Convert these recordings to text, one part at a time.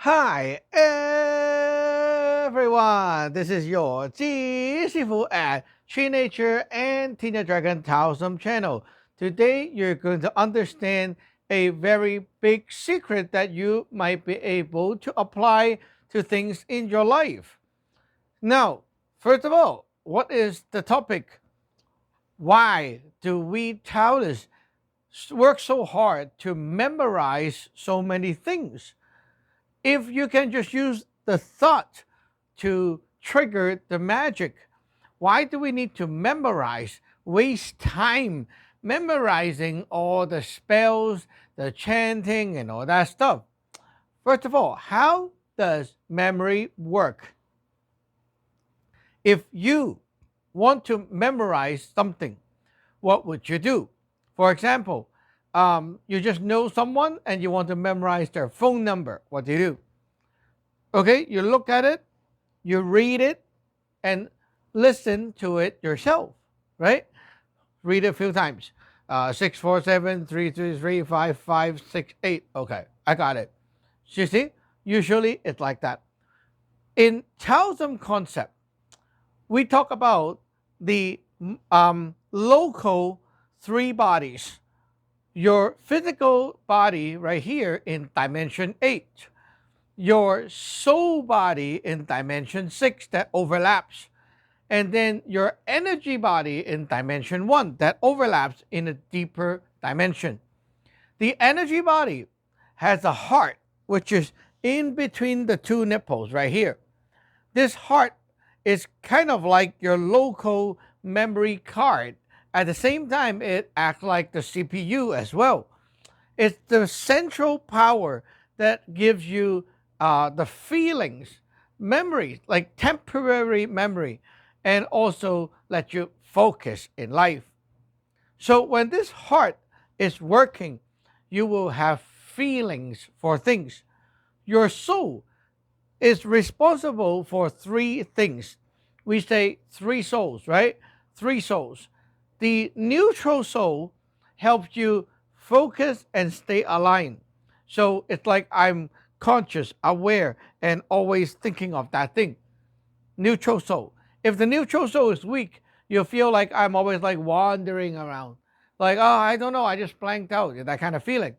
Hi everyone, this is your Jee Sifu at Tree Nature and Tina Dragon Taoism channel. Today you're going to understand a very big secret that you might be able to apply to things in your life. Now, first of all, what is the topic? Why do we Taoists work so hard to memorize so many things? If you can just use the thought to trigger the magic, why do we need to memorize, waste time memorizing all the spells, the chanting, and all that stuff? First of all, how does memory work? If you want to memorize something, what would you do? For example, you just know someone and you want to memorize their phone number. What do you do? Okay, you look at it, you read it, and listen to it yourself, right? Read it a few times. 647 333 5568. Okay, I got it. You see, usually it's like that. In Taoism concept, we talk about the local three bodies. Your physical body right here in dimension 8, your soul body in dimension 6 that overlaps, and then your energy body in dimension 1 that overlaps in a deeper dimension. The energy body has a heart, which is in between the two nipples right here. This heart is kind of like your local memory card. At the same time, it acts like the CPU as well. It's the central power that gives you the feelings, memories, like temporary memory, and also let you focus in life. So when this heart is working, you will have feelings for things. Your soul is responsible for three things. We say three souls, right? Three souls. The neutral soul helps you focus and stay aligned. So it's like I'm conscious, aware, and always thinking of that thing. Neutral soul. If the neutral soul is weak, you feel like I'm always like wandering around. Like, oh, I don't know, I just blanked out. That kind of feeling.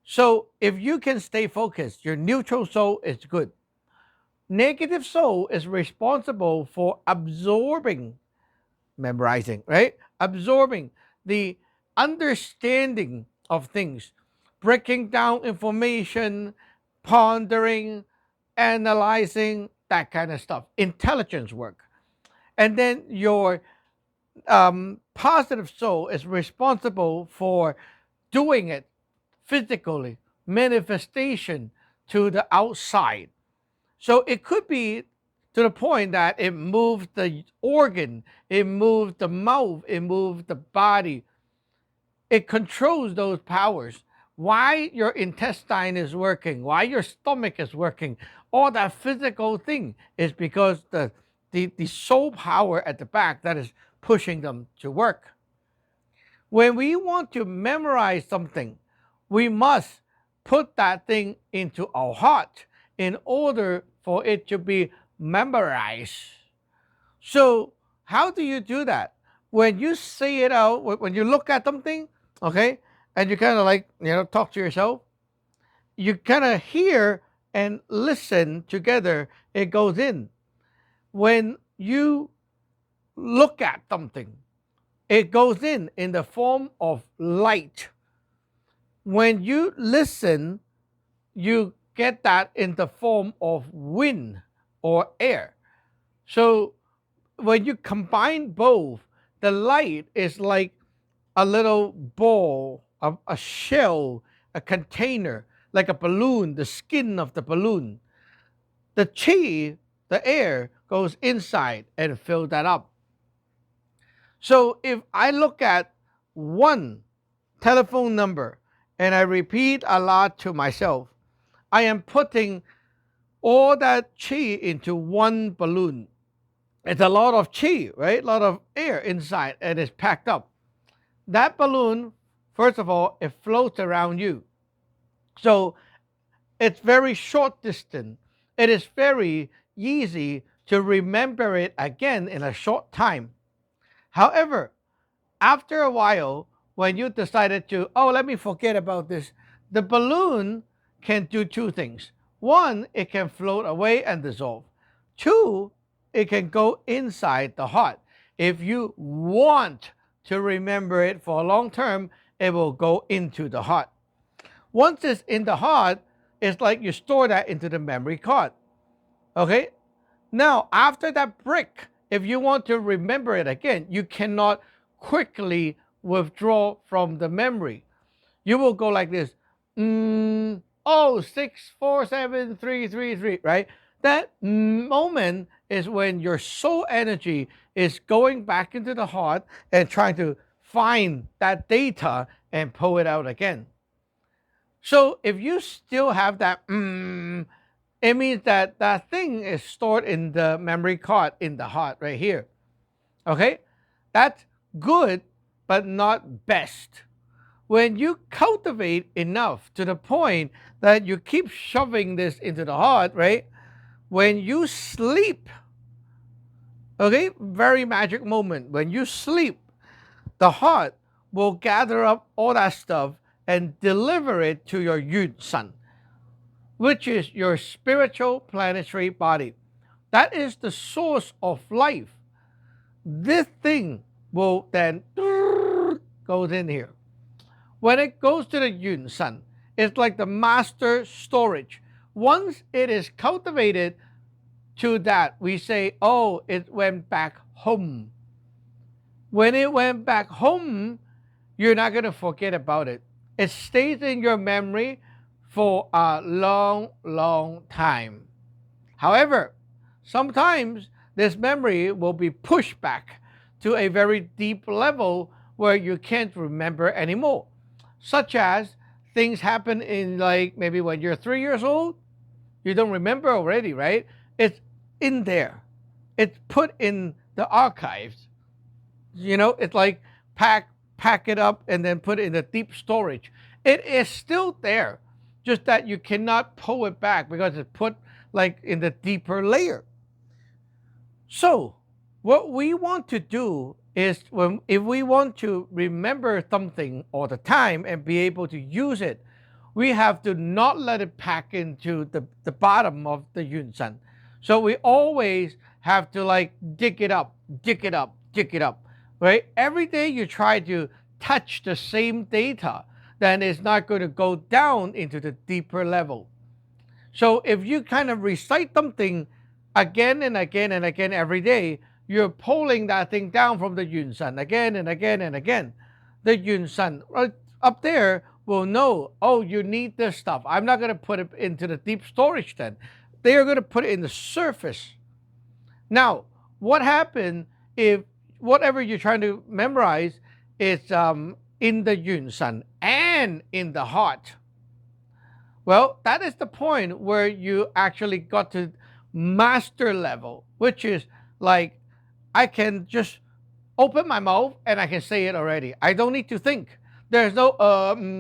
So if you can stay focused, your neutral soul is good. Negative soul is responsible for absorbing, memorizing, right? Absorbing the understanding of things, breaking down information, pondering, analyzing, that kind of stuff, intelligence work. And then your positive soul is responsible for doing it physically, manifestation to the outside. So it could be to the point that it moves the organ, it moves the mouth, it moves the body. It controls those powers. Why your intestine is working, why your stomach is working, all that physical thing is because the soul power at the back that is pushing them to work. When we want to memorize something, we must put that thing into our heart in order for it to be memorized. So, how do you do that? When you say it out, when you look at something, okay, and you kind of like, talk to yourself, you kind of hear and listen together, it goes in. When you look at something, it goes in the form of light. When you listen, you get that in the form of wind or air. So when you combine both, the light is like a little ball, a shell, a container, like a balloon, the skin of the balloon. The chi, the air, goes inside and fill that up. So if I look at one telephone number and I repeat a lot to myself, I am putting all that chi into one balloon. It's a lot of chi, right? A lot of air inside and it's packed up. That balloon, first of all, it floats around you. So It's very short distance. It is very easy to remember it again in a short time. However, after a while, when you decided to, oh, let me forget about this, the balloon can do two things. One, it can float away and dissolve. Two, it can go inside the heart. If you want to remember it for a long term, it will go into the heart. Once it's in the heart, it's like you store that into the memory card. Okay? Now, after that brick, if you want to remember it again, you cannot quickly withdraw from the memory. You will go like this. Oh, 6, 4, 7, 3, 3, 3, right? That moment is when your soul energy is going back into the heart and trying to find that data and pull it out again. So if you still have that, it means that that thing is stored in the memory card in the heart right here. Okay? That's good, but not best. When you cultivate enough to the point that you keep shoving this into the heart, right? When you sleep, okay, very magic moment. When you sleep, the heart will gather up all that stuff and deliver it to your Yun Sun, which is your spiritual planetary body. That is the source of life. This thing will then goes in here. When it goes to the Yun Sun, it's like the master storage. Once it is cultivated to that, we say, oh, it went back home. When it went back home, you're not going to forget about it. It stays in your memory for a long, long time. However, sometimes this memory will be pushed back to a very deep level where you can't remember anymore, such as things happen in like maybe when you're 3 years old, you don't remember already, right? It's in there. It's put in the archives. It's like pack it up and then put it in the deep storage. It is still there, just that you cannot pull it back because it's put like in the deeper layer. So, what we want to do is if we want to remember something all the time and be able to use it, we have to not let it pack into the bottom of the Yun San. So we always have to like dig it up, dig it up, dig it up, right? Every day you try to touch the same data, then it's not going to go down into the deeper level. So if you kind of recite something again and again and again every day, you're pulling that thing down from the Yun San again and again and again. The Yun San right up there will know, oh, you need this stuff. I'm not going to put it into the deep storage then. They are going to put it in the surface. Now, what happens if whatever you're trying to memorize is in the Yun San and in the heart? Well, that is the point where you actually got to master level, which is like I can just open my mouth and I can say it already. I don't need to think. There's no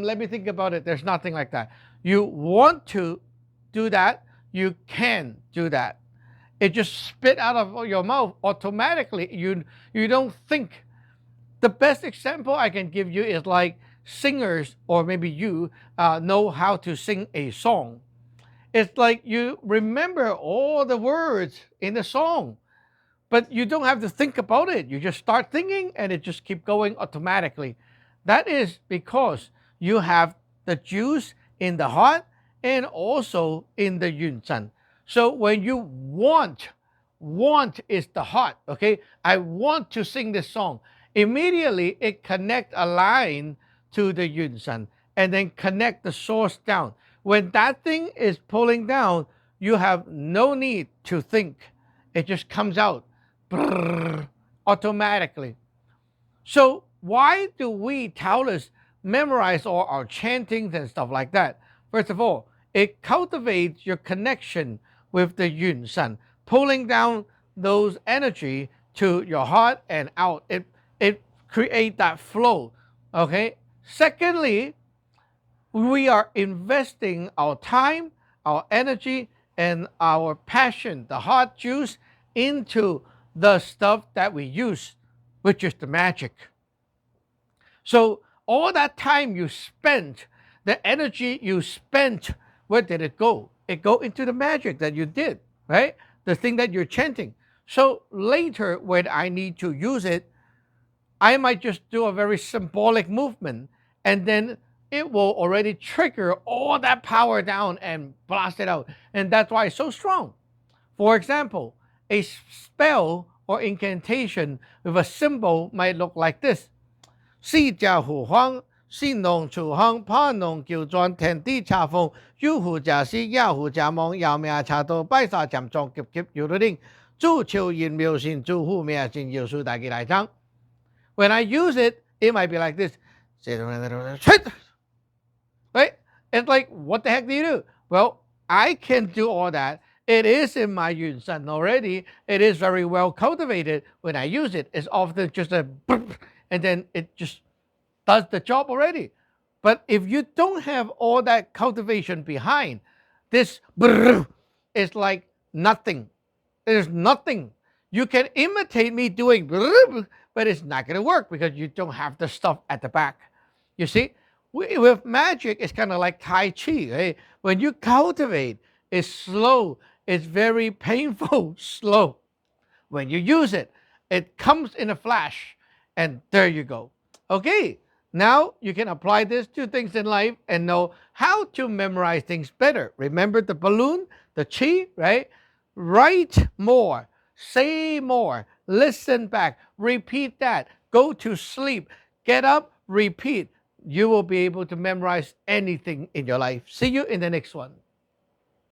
let me think about it. There's nothing like that. You want to do that, you can do that. It just spit out of your mouth automatically. You don't think. The best example I can give you is like singers, or maybe you know how to sing a song. It's like you remember all the words in the song, but you don't have to think about it. You just start thinking and it just keep going automatically. That is because you have the juice in the heart and also in the Yun San. So when you want is the heart, okay? I want to sing this song. Immediately it connect a line to the Yun San and then connect the source down. When that thing is pulling down, you have no need to think. It just comes out automatically. So why do we Taoists memorize all our chantings and stuff like that? First of all, it cultivates your connection with the Yun San, pulling down those energy to your heart and out. It creates that flow. Okay. Secondly, we are investing our time, our energy and our passion, the heart juice, into the stuff that we use, which is the magic. So all that time you spent, the energy you spent, where did it go? It go into the magic that you did, right? The thing that you're chanting. So later, when I need to use it, I might just do a very symbolic movement, and then it will already trigger all that power down and blast it out. And that's why it's so strong. For example, a spell or incantation with a symbol might look like this: 四隻胡方，先龍朝康，攀龍叫狀，天地查風，要胡假是，要胡假夢，要命查到，拜沙沉撞，劫劫要到定，朱朝言妙善，朱户命善，要數大吉大增。When I use it, it might be like this. Right? It's like, what the heck do you do? Well, I can do all that. It is in my Yun San already. It is very well cultivated. When I use it, it's often just a and then it just does the job already. But if you don't have all that cultivation behind, this is like nothing. There's nothing. You can imitate me doing, but it's not going to work because you don't have the stuff at the back. You see, with magic, it's kind of like Tai Chi. Right? When you cultivate, it's slow. It's very painful, slow. When you use it, it comes in a flash, and there you go. Okay, now you can apply this to things in life and know how to memorize things better. Remember the balloon, the chi, right? Write more, say more, listen back, repeat that, go to sleep, get up, repeat. You will be able to memorize anything in your life. See you in the next one.